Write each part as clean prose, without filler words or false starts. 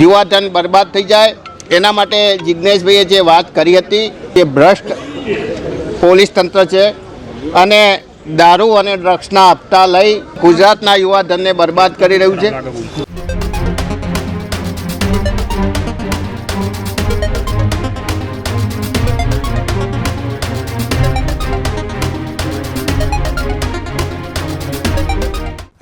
યુવાધન બરબાદ થઈ જાય એના માટે જિજ્ઞેશભાઈએ જે વાત કરી હતી કે ભ્રષ્ટ પોલીસ તંત્ર છે અને દારૂ અને ડ્રગ્સના હપ્તા લઈ ગુજરાતના યુવાધનને બરબાદ કરી રહ્યું છે।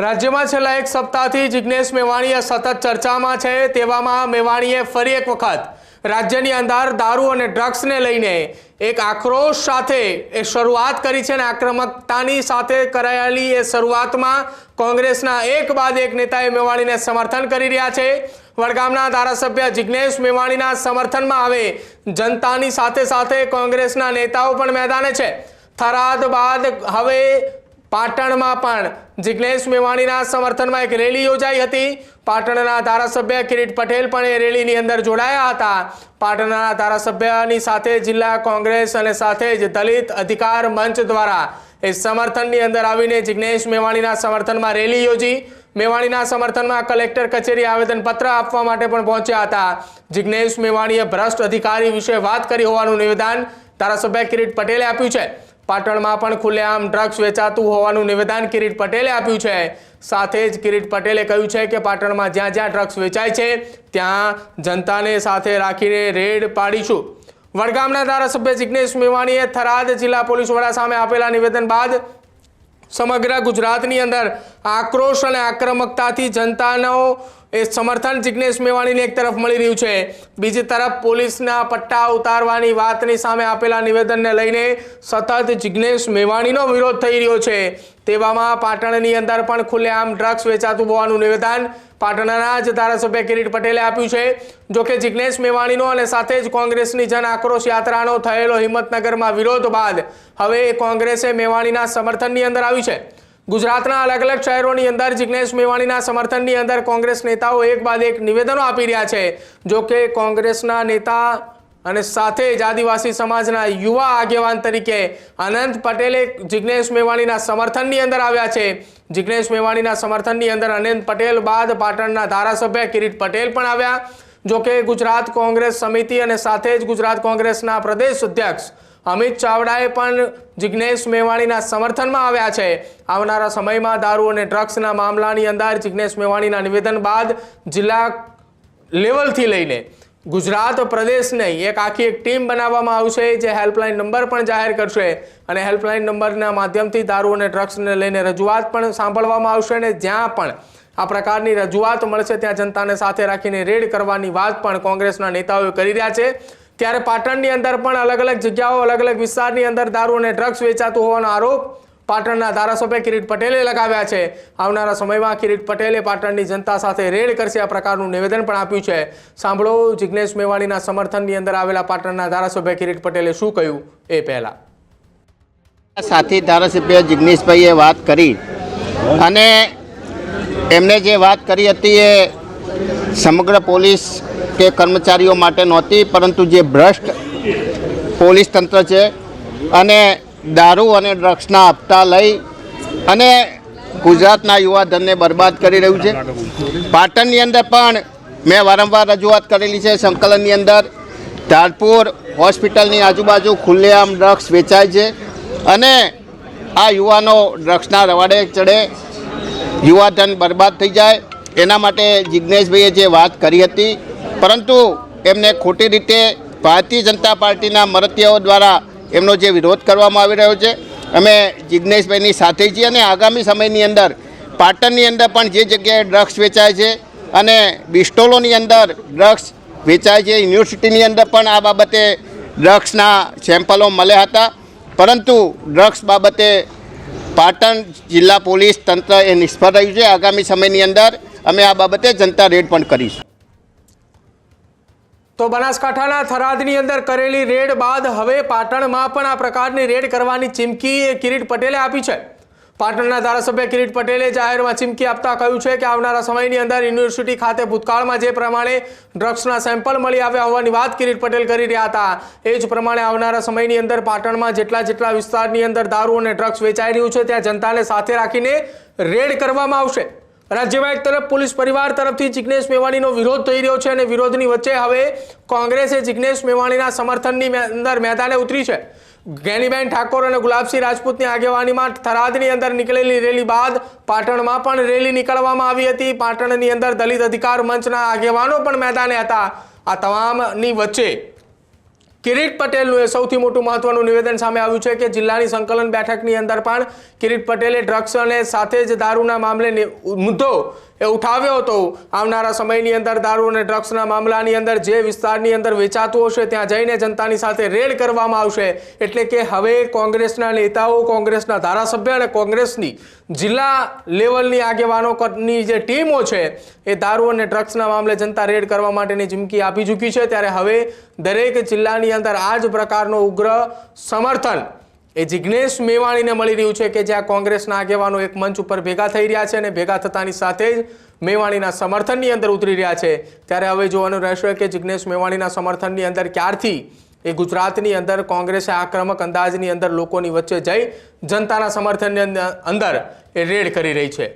રાજ્યમાં છેલ્લા એક સપ્તાહથી જિજ્ઞેશ મેવાણીએ સતત ચર્ચામાં છે। તેવામાં મેવાણીએ ફરી એક વખત રાજ્યની અંદર દારૂ અને ડ્રગ્સને લઈને એક આક્રોશ સાથે એ શરૂઆત કરી છે અને આક્રમકતાની સાથે કરાયેલી એ શરૂઆતમાં કોંગ્રેસના એક બાદ એક નેતાએ મેવાણીને સમર્થન કરી રહ્યા છે। વડગામના ધારાસભ્ય જિજ્ઞેશ મેવાણીના સમર્થનમાં હવે જનતાની સાથે સાથે કોંગ્રેસના નેતાઓ પણ મેદાને છે। થરાદ બાદ હવે પાટણમાં પણ જિજ્ઞેશ મેવાણીના સમર્થનમાં એક રેલી યોજાઈ હતી। પાટણના ધારાસભ્ય કિરીટ પટેલ પણ એ રેલીની અંદર જોડાયા હતા। પાટણના ધારાસભ્યની સાથે જિલ્લા કોંગ્રેસ અને સાથે જ દલિત અધિકાર મંચ દ્વારા એ સમર્થનની અંદર આવીને જિજ્ઞેશ મેવાણીના સમર્થનમાં રેલી યોજી। મેવાણીના સમર્થનમાં કલેક્ટર કચેરી આવેદનપત્ર આપવા માટે પણ પહોંચ્યા હતા। જિજ્ઞેશ મેવાણીએ ભ્રષ્ટ અધિકારી વિશે વાત કરી હોવાનું નિવેદન ધારાસભ્ય કિરીટ પટેલે આપ્યું છે। પાટણમાં પણ ખુલ્લેઆમ ડ્રગ્સ વેચાતું હોવાનું નિવેદન કિરીટ પટેલે આપ્યું છે। સાથે જ કિરીટ પટેલે કહ્યું છે કે પાટણમાં જ્યાં જ્યાં ડ્રગ્સ વેચાય છે ત્યાં જનતાને સાથે રાખીને રેડ પાડીશું। વડગામના ધારાસભ્ય જિજ્ઞેશ મેવાણીએ થરાદ જિલ્લા પોલીસ વડા સામે આપેલા નિવેદન બાદ સમગ્ર ગુજરાતની અંદર આક્રોશ અને આક્રમકતાથી જનતાનો એ સમર્થન જિજ્ઞેશ મેવાણીને એક તરફ મળી રહ્યું છે, બીજી તરફ પોલીસના પટ્ટા ઉતારવાની વાતની સામે આપેલા નિવેદનને લઈને સતત જિજ્ઞેશ મેવાણીનો વિરોધ થઈ રહ્યો છે। તેવામાં પાટણની અંદર પણ ખુલ્લેઆમ ડ્રગ્સ વેચાતું હોવાનું નિવેદન પાટણના જ ધારાસભ્ય કિરીટ પટેલે આપ્યું છે। જોકે જિજ્ઞેશ મેવાણીનો અને સાથે જ કોંગ્રેસની જન આક્રોશ યાત્રાનો થયેલો હિંમતનગરમાં વિરોધ બાદ હવે કોંગ્રેસે મેવાણીના સમર્થનની અંદર આવી છે। ગુજરાતના અલગ અલગ શહેરોની અંદર જિજ્ઞેશ મેવાણીના સમર્થનની અંદર કોંગ્રેસ નેતાઓ એક બાદ એક નિવેદનો આપી રહ્યા છે। જોકે કોંગ્રેસના નેતા અને સાથે જ આદિવાસી સમાજના યુવા આગેવાન તરીકે અનંત પટેલે જિજ્ઞેશ મેવાણીના સમર્થનની અંદર આવ્યા છે। જિજ્ઞેશ મેવાણીના સમર્થનની અંદર અનંત પટેલ બાદ પાટણના ધારાસભ્ય કિરીટ પટેલ પણ આવ્યા। જોકે ગુજરાત કોંગ્રેસ સમિતિ અને સાથે જ ગુજરાત કોંગ્રેસના પ્રદેશ અધ્યક્ષ અમિત ચાવડાએ પણ જિજ્ઞેશ મેવાણીના સમર્થનમાં આવ્યા છે। આવનારા સમયમાં દારૂ અને ડ્રગ્સના મામલાની અંદર જિજ્ઞેશ મેવાણીના નિવેદન બાદ જિલ્લા લેવલથી લઈને ગુજરાત પ્રદેશ નહીં એક આખી એક ટીમ બનાવવામાં આવશે જે હેલ્પલાઇન નંબર પણ જાહેર કરશે અને હેલ્પલાઇન નંબરના માધ્યમથી દારૂ અને ડ્રગ્સને લઈને રજૂઆત પણ સાંભળવામાં આવશે અને જ્યાં પણ આ પ્રકારની રજૂઆત મળશે ત્યાં જનતાને સાથે રાખીને રેડ કરવાની વાત પણ કોંગ્રેસના નેતાઓ કરી રહ્યા છે। ત્યારે પાટણની અંદર પણ અલગ અલગ જગ્યાઓ અલગ અલગ વિસ્તારની અંદર દારૂ અને ડ્રગ્સ વેચાતું હોવાનો આરોપ પાટણના ધારાસભ્ય કિરીટ પટેલે લગાવ્યા છે। આવનારા સમયમાં કિરીટ પટેલે પાટણની જનતા સાથે રેડ કરશે આ પ્રકારનું નિવેદન પણ આપ્યું છે। સાંભળો જિજ્ઞેશ મેવાણીના સમર્થનની અંદર આવેલા પાટણના ધારાસભ્ય કિરીટ પટેલે શું કહ્યું એ પહેલા સાથી ધારાસભ્ય જિજ્ઞેશભાઈએ વાત કરી અને એમને જે વાત કરી હતી એ સમગ્ર પોલીસ કે કર્મચારીઓ માટે નહોતી, પરંતુ જે ભ્રષ્ટ પોલીસ તંત્ર છે અને દારૂ અને ડ્રગ્સના હપ્તા લઈ અને ગુજરાતના યુવાધનને બરબાદ કરી રહ્યું છે। પાટણની અંદર પણ મેં વારંવાર રજૂઆત કરેલી છે। સંકલનની અંદર ધારપુર હોસ્પિટલની આજુબાજુ ખુલ્લેઆમ ડ્રગ્સ વેચાય છે અને આ યુવાનો ડ્રગ્સના રવાડે ચડે, યુવાધન બરબાદ થઈ જાય એના માટે જિજ્ઞેશભાઈએ જે વાત કરી હતી, પરંતુ એમને ખોટી રીતે ભારતીય જનતા પાર્ટીના મરતિયાઓ દ્વારા એમનો જે વિરોધ કરવામાં આવી રહ્યો છે, અમે જિજ્ઞેશભાઈની સાથે છીએ અને આગામી સમયની અંદર પાટણની અંદર પણ જે જગ્યાએ ડ્રગ્સ વેચાય છે અને બિસ્ટોલોની અંદર ડ્રગ્સ વેચાય છે, યુનિવર્સિટીની અંદર પણ આ બાબતે ડ્રગ્સના સેમ્પલો મળ્યા હતા, પરંતુ ડ્રગ્સ બાબતે પાટણ જિલ્લા પોલીસ તંત્ર એ નિષ્ફળ રહ્યું છે। આગામી સમયની અંદર અમે આ બાબતે જનતા રેડ પણ કરીશું। તો બનાસકાંઠાના થરાદની અંદર કરેલી રેડ બાદ હવે પાટણમાં પણ આ પ્રકારની રેડ કરવાની ચીમકી કિરીટ પટેલે આપી છે। પાટણના ધારાસભ્ય કિરીટ પટેલે જાહેરમાં ચીમકી આપતા કહ્યું છે કે આવનારા સમયની અંદર યુનિવર્સિટી ખાતે ભૂતકાળમાં જે પ્રમાણે ડ્રગ્સના સેમ્પલ મળી આવ્યા હોવાની વાત કિરીટ પટેલ કરી રહ્યા હતા, એ જ પ્રમાણે આવનારા સમયની અંદર પાટણમાં જેટલા વિસ્તારની અંદર દારૂ અને ડ્રગ્સ વેચાઈ રહ્યું છે ત્યાં જનતાને સાથે રાખીને રેડ કરવામાં આવશે। રાજ્યમાં એક તરફ પોલીસ પરિવાર તરફથી જિગ્નેશ મેવાણીનો વિરોધ થઈ રહ્યો છે અને વિરોધની વચ્ચે હવે કોંગ્રેસે જિગ્નેશ મેવાણીના સમર્થનની અંદર મેદાને ઉતરી છે। જ્ઞાનીબેન ઠાકોર અને ગુલાબસિંહ રાજપૂતની આગેવાનીમાં થરાદની અંદર નીકળેલી રેલી બાદ પાટણમાં પણ રેલી નીકળવામાં આવી હતી। પાટણની અંદર દલિત અધિકાર મંચના આગેવાનો પણ મેદાને હતા। આ તમામની વચ્ચે કિરીટ પટેલનું સૌથી મોટું મહત્વનું નિવેદન સામે આવ્યું છે કે જિલ્લાની સંકલન બેઠકની અંદર પણ કિરીટ પટેલે ડ્રગ્સ અને સાથે જ દારૂના મામલે મુદ્દો ઉઠાવ્યો હતો। આવનારા સમયની અંદર દારૂ અને ડ્રગ્સના મામલાની અંદર જે વિસ્તારની અંદર વેચાતું હશે ત્યાં જઈને જનતાની સાથે રેડ કરવામાં આવશે। એટલે કે હવે કોંગ્રેસના નેતાઓ, કોંગ્રેસના ધારાસભ્ય અને કોંગ્રેસની જિલ્લા લેવલની આગેવાનોની જે ટીમો છે એ દારૂ અને ડ્રગ્સના મામલે જનતા રેડ કરવા માટેની ચીમકી આપી ચૂકી છે। ત્યારે હવે દરેક જિલ્લાની અંદર આ જ પ્રકારનો ઉગ્ર સમર્થન એ જિગ્નેશ મેવાણીને મળી રહ્યું છે કે જ્યાં કોંગ્રેસના આગેવાનો એક મંચ ઉપર ભેગા થઈ રહ્યા છે અને ભેગા થતાની સાથે જ મેવાણીના સમર્થનની અંદર ઉતરી રહ્યા છે। ત્યારે હવે જોવાનું રહેશે કે જિગ્નેશ મેવાણીના સમર્થનની અંદર ક્યારથી એ ગુજરાતની અંદર કોંગ્રેસે આક્રમક અંદાજની અંદર લોકોની વચ્ચે જઈ જનતાના સમર્થનની અંદર એ રેડ કરી રહી છે।